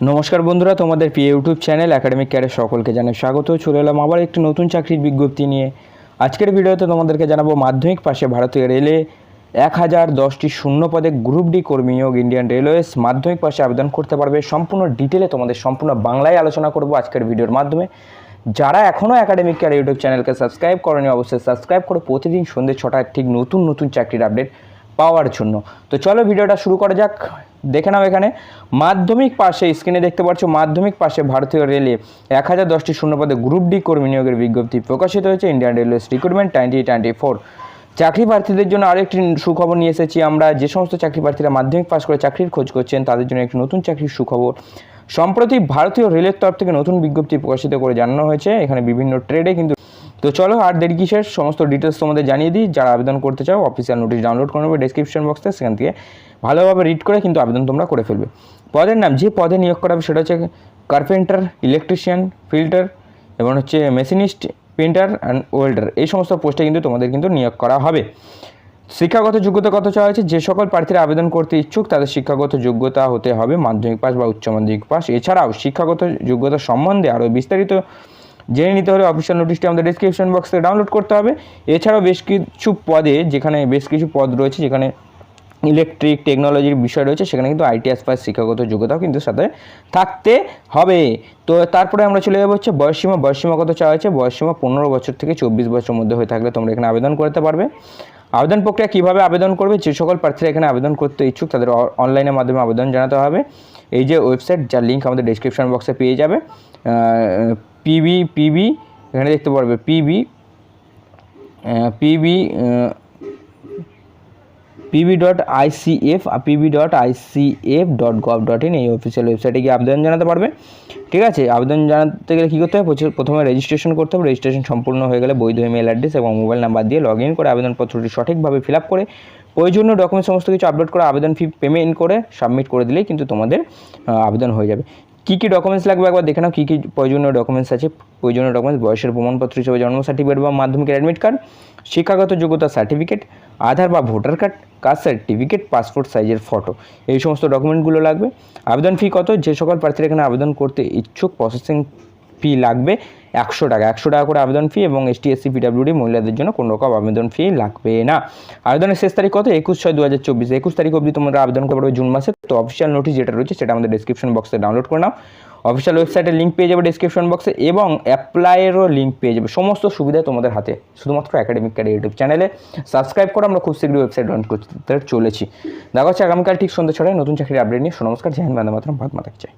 নমস্কার বন্ধুরা, তোমাদের প্রিয় ইউটিউব চ্যানেল একাডেমিক ক্যারিয়ারে সকলকে জানাই স্বাগত। চলে এলাম আবার একটি নতুন চাকরির বিজ্ঞপ্তি নিয়ে। আজকের ভিডিওতে তোমাদেরকে জানাবো মাধ্যমিক পাশে ভারতীয় রেলে 1010টি শূন্য পদে গ্রুপ ডি কর্মী নিয়োগ ইন্ডিয়ান রেলওয়েজ মাধ্যমিক পাশে আবেদন করতে পারবে। সম্পূর্ণ ডিটেলে তোমাদের সম্পূর্ণ বাংলায় আলোচনা করব আজকের ভিডিওর মাধ্যমে। যারা এখনও একাডেমিক ক্যারিয়ার ইউটিউব চ্যানেলকে সাবস্ক্রাইব করেনি অবশ্যই সাবস্ক্রাইব করে প্রতিদিন সন্ধ্যে 6টায় ঠিক নতুন চাকরির আপডেট পাওয়ার জন্য। তো চলো ভিডিওটা শুরু করা যাক। দেখে নাও, এখানে মাধ্যমিক পাশে স্ক্রিনে দেখতে পাচ্ছ মাধ্যমিক পাশে ভারতীয় রেলে 1010টি শূন্যপদে গ্রুপ ডি কর্মী নিয়োগের বিজ্ঞপ্তি প্রকাশিত হয়েছে ইন্ডিয়ান রেলওয়েজ রিক্রুটমেন্ট 2024। চাকরি প্রার্থীদের জন্য আরেকটি সুখবর নিয়ে এসেছি আমরা। যে সমস্ত চাকরি প্রার্থীরা মাধ্যমিক পাশ করে চাকরির খোঁজ করছেন তাদের জন্য একটি নতুন চাকরির সুখবর। সম্প্রতি ভারতীয় রেলের তরফ থেকে নতুন বিজ্ঞপ্তি প্রকাশিত করে জানানো হয়েছে এখানে বিভিন্ন ট্রেডে কিন্তু। তো চলো আর দেরি কিসের, সমস্ত ডিটেলস তোমাদের জানিয়ে দিই। যারা আবেদন করতে চাও অফিসিয়াল নোটিশ ডাউনলোড করে নেবে ডেসক্রিপশন বক্সে, সেখান থেকে ভালোভাবে রিড করে কিন্তু আবেদন তোমরা করে ফেলবে। পদের নাম, যে পদে নিয়োগ করা হবে সেটা হচ্ছে কার্পেন্টার, ইলেকট্রিশিয়ান, ফিল্টার এবং হচ্ছে মেশিনিস্ট, পেন্টার অ্যান্ড ওয়েল্ডার। এই সমস্ত পোস্টে কিন্তু তোমাদের কিন্তু নিয়োগ করা হবে। শিক্ষাগত যোগ্যতা কত চাওয়া হয়েছে? যে সকল প্রার্থীরা আবেদন করতে ইচ্ছুক তাদের শিক্ষাগত যোগ্যতা হতে হবে মাধ্যমিক পাস বা উচ্চ মাধ্যমিক পাস। এছাড়াও শিক্ষাগত যোগ্যতা সম্বন্ধে আরও বিস্তারিত জেনে নিতে হলে অফিসিয়াল নোটিশটি আমাদের ডিসক্রিপশন বক্স থেকে ডাউনলোড করতে হবে। এছাড়াও বেশ কিছু পদে, যেখানে বেশ কিছু পদ রয়েছে যেখানে ইলেকট্রিক টেকনোলজির বিষয় রয়েছে, সেখানে কিন্তু আইটিআই পাস শিক্ষাগত যোগ্যতাও কিন্তু সাথে থাকতে হবে। তো তারপরে আমরা চলে যাবো হচ্ছে বয়সসীমা কত চাওয়া হয়েছে? বয়সসীমা 15 বছর থেকে 24 বছরের মধ্যে হয়ে থাকলে তোমরা এখানে আবেদন করতে পারবে। আবেদন প্রক্রিয়া কীভাবে আবেদন করবে? যে সকল প্রার্থীরা এখানে আবেদন করতে ইচ্ছুক তাদের অনলাইনের মাধ্যমে আবেদন জানাতে হবে। এই যে ওয়েবসাইট, যার লিঙ্ক আমাদের ডিসক্রিপশন বক্সে পেয়ে যাবে। পিবি এখানে দেখতে পারবে pb.icf.gov.in এই অফিসিয়াল ওয়েবসাইটে গিয়ে আবেদন জানাতে পারবে। ঠিক আছে, আবেদন জানাতে গেলে কী করতে হবে? প্রথমে রেজিস্ট্রেশন করতে হবে। রেজিস্ট্রেশন সম্পূর্ণ হয়ে গেলে বৈধ ইমেল অ্যাড্রেস এবং মোবাইল নাম্বার দিয়ে লগ ইন করে আবেদনপত্রটি সঠিকভাবে ফিল আপ করে প্রয়োজনীয় ডকুমেন্ট সমস্ত কিছু আপলোড করে আবেদন ফি পেমেন্ট করে সাবমিট করে দিলেই কিন্তু তোমাদের আবেদন হয়ে যাবে। কী কী ডকুমেন্টস লাগবে একবার দেখে নাও। কী কী প্রয়োজনীয় ডকুমেন্টস আছে? প্রয়োজনীয় ডকুমেন্টস বয়সের প্রমাণপত্র হিসেবে জন্ম সার্টিফিকেট বা মাধ্যমিকের অ্যাডমিট কার্ড, শিক্ষাগত যোগ্যতা সার্টিফিকেট, আধার বা voter card, caste certificate, passport সাইজের ফটো, এই সমস্ত ডকুমেন্টগুলো লাগবে। আবেদন ফি কত? যে সকল প্রার্থীরা এখানে আবেদন করতে ইচ্ছুক প্রসেসিং ফি লাগবে 100 টাকা। 100 টাকা করে আবেদন ফি এবং এসটি এসসি পিডাব্লিউডি মহিলাদের জন্য কোনো রকম আবেদন ফি লাগবে না। আবেদনের শেষ তারিখ কত? 21/6/2024। 21 তারিখ অবধি তোমরা আবেদন করতে পারবে জুন মাসে। তো অফিসিয়াল নোটিশ যেটা রয়েছে সেটা আমাদের ডিসক্রিপশন বক্সে ডাউনলোড করে নাও। অফিসিয়াল ওয়েবসাইটের লিঙ্ক পেয়ে যাবে ডিসক্রিপশন বক্সে এবং অ্যাপ্লাইয়েরও লিঙ্ক পেয়ে যাবে। সমস্ত সুবিধা তোমাদের হাতে, শুধুমাত্র একাডেমিক ক্যারিয়ার ইউটিউব চ্যানেলে সাবস্ক্রাইব করো। আমরা খুব শীঘ্রই ওয়েবসাইট লঞ্চ করতে চলেছি। দেখা হচ্ছে আগামীকাল ঠিক সন্ধ্যা 6টায় নতুন চাকরির আপডেট নিয়ে। নমস্কার, জয় হিন্দ, বন্দে মাতরম, ভারত মাতা কি জয়।